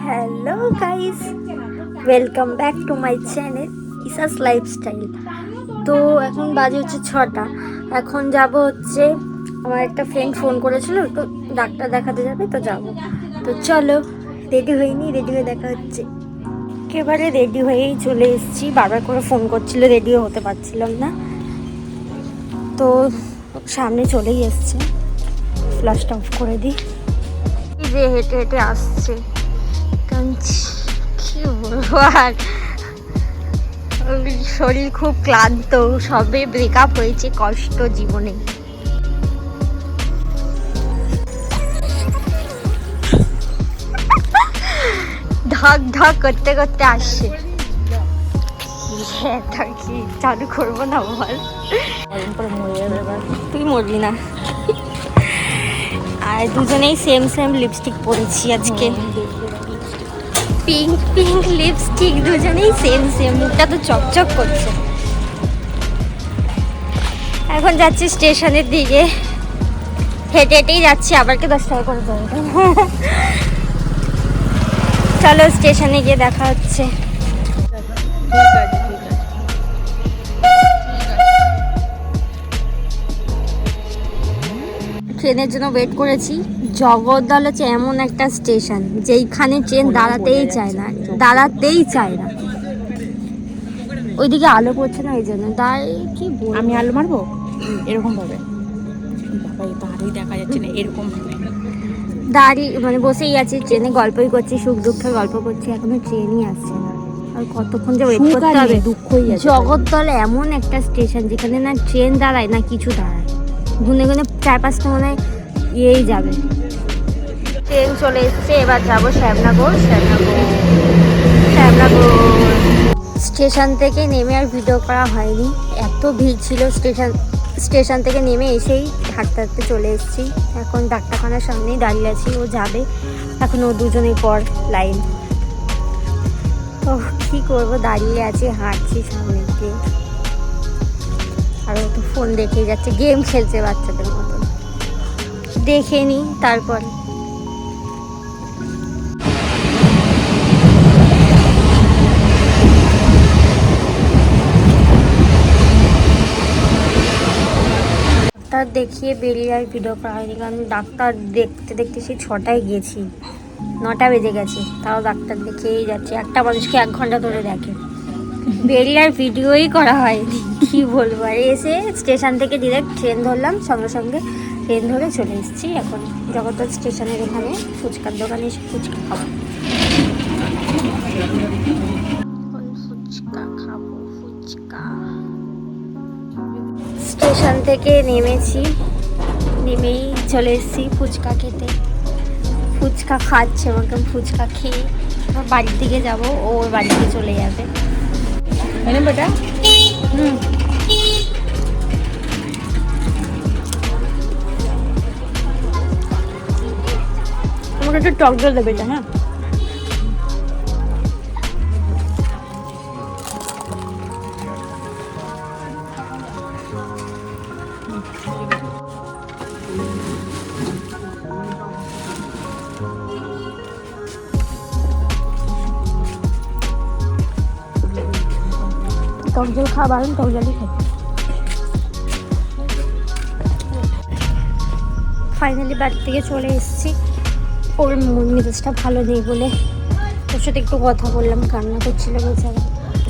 Hello guys, welcome back to my channel ইসাস lifestyle. তো এখন বাজে হচ্ছে 6টা। এখন যাব হচ্ছে, আমার একটা ফ্রেন্ড ফোন করেছিল, তো ডাক্তার দেখাতে যাবে, তো যাব। তো চলো, রেডি হইনি, রেডি হয়ে দেখা হচ্ছে। একেবারে রেডি হয়েই চলে এসেছি। বারবার করে ফোন করছিল, রেডিও হতে পারছিলাম না, তো সামনে চলেই এসছে। ফ্ল্যাশটা অফ করে দিই। যে হেঁটে হেঁটে আসছে, কারণ কি বলবো আর, শরীর খুব ক্লান্ত, সবে ব্রেকআপ হয়েছে, কষ্ট জীবনে। ঢক ঢক করতে করতে আসছে। কি চালু করবো না বল, তুই মরবি না। আর দুজনেই সেম সেম লিপস্টিক পরেছি আজকে, পিঙ্ক পিঙ্ক লিপস্টিক, দুজনেই সেম সেম। মুখটা তো চকচক করছে। এখন যাচ্ছি স্টেশনের দিকে, হেঁটে হেঁটেই যাচ্ছি। আবার কি 10 টাকা করে যাবে। চলো স্টেশনে গিয়ে দেখা হচ্ছে। ট্রেনের জন্য ওয়েট করেছি। জগদ্দল হচ্ছে এমন একটা স্টেশন যেইখানে ট্রেন দাঁড়াতেই চায় না। ওইদিকে আলো পড়ছে না, ওই জন্য কি বলবো, আমি আলো মারবো এরকম ভাবে। বাবা, এই দাঁড়িয়ে দেখা যাচ্ছে না এরকম ভাবে। দাঁড়িয়ে মানে বসেই আছি, ট্রেনে গল্পই করছি, সুখ দুঃখের গল্প করছি। এখনো ট্রেনই আসছে না, আর কতক্ষণ যে ওয়েট করতে হবে। জগদ্দল এমন একটা স্টেশন যেখানে না ট্রেন দাঁড়ায় না কিছু দাঁড়ায়। গুনে গুনে 4-5টা মনে হয় ইয়েই যাবে। ট্রেন চলে এসছে, এবার যাবো শ্যামনগর। স্টেশন থেকে নেমে আর ভিডিও করা হয়নি, এত ভিড় ছিল। স্টেশন থেকে নেমে এসেই হাঁটতে হাঁটতে চলে এসেছি। এখন ডাক্তারখানার সামনেই দাঁড়িয়ে আছি, ও যাবে এখন। ও দুজনেই পর লাইন। তো কী করবো, দাঁড়িয়ে আছি, হাঁটছি সামনে দিয়ে। আর ও তো ফোন দেখেই যাচ্ছে, গেম খেলছে বাচ্চাদের মতন। দেখে নি তারপর। ডাক্তার দেখিয়ে বেরিয়ে আর ভিডিও করা হয়নি, কারণ ডাক্তার দেখতে দেখতে সেই 6টায় গেছি, 9টা বেজে গেছে, তাও ডাক্তার দেখেই যাচ্ছে। একটা মানুষকে 1 ঘন্টা ধরে দেখে। বেরিয়ে আর ভিডিওই করা হয়নি, কি বলবো। আর এসে স্টেশন থেকে ডিরেক্ট ট্রেন ধরলাম, সঙ্গে সঙ্গে ট্রেন ধরে চলে এসেছি। এখন জগদ্দল স্টেশনের এখানে ফুচকার দোকানে এসে ফুচকা খাবো। স্টেশন থেকে নেমেই চলে এসেছি ফুচকা খেতে। ফুচকা খাচ্ছে, আমাকে ফুচকা খেয়ে বাড়ির দিকে যাবো, ও ওর বাড়িতে চলে যাবে। বেটা আমাকে একটু টক জল দেবে, হ্যাঁ। টক জল খাওয়া বারণ, টক জলই খাই। ফাইনালি বাড়ি থেকে চলে এসেছি। ওর মন মেজাজটা ভালো নেই বলে ওর সাথে একটু কথা বললাম, কান্না করছিল বেচারা।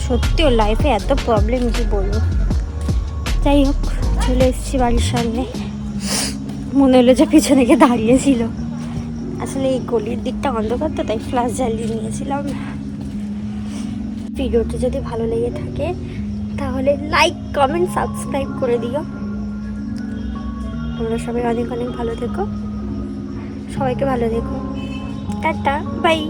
সত্যি ওর লাইফে এত প্রবলেম, কি বলবো। যাই হোক, চলে এসেছি বাড়ির সামনে। মনে হলো যে পিছনে গিয়ে দাঁড়িয়েছিল। আসলে এই গলির দিকটা অন্ধকার, তো তাই ফ্ল্যাশ জ্বালিয়ে নিয়েছিলাম। ভিডিওটি যদি ভালো লেগে থাকে তাহলে লাইক, কমেন্ট, সাবস্ক্রাইব করে দিও। তোমরা সবাই অনেক অনেক ভালো থেকো, সবাইকে ভালো থেকো। Tata, by.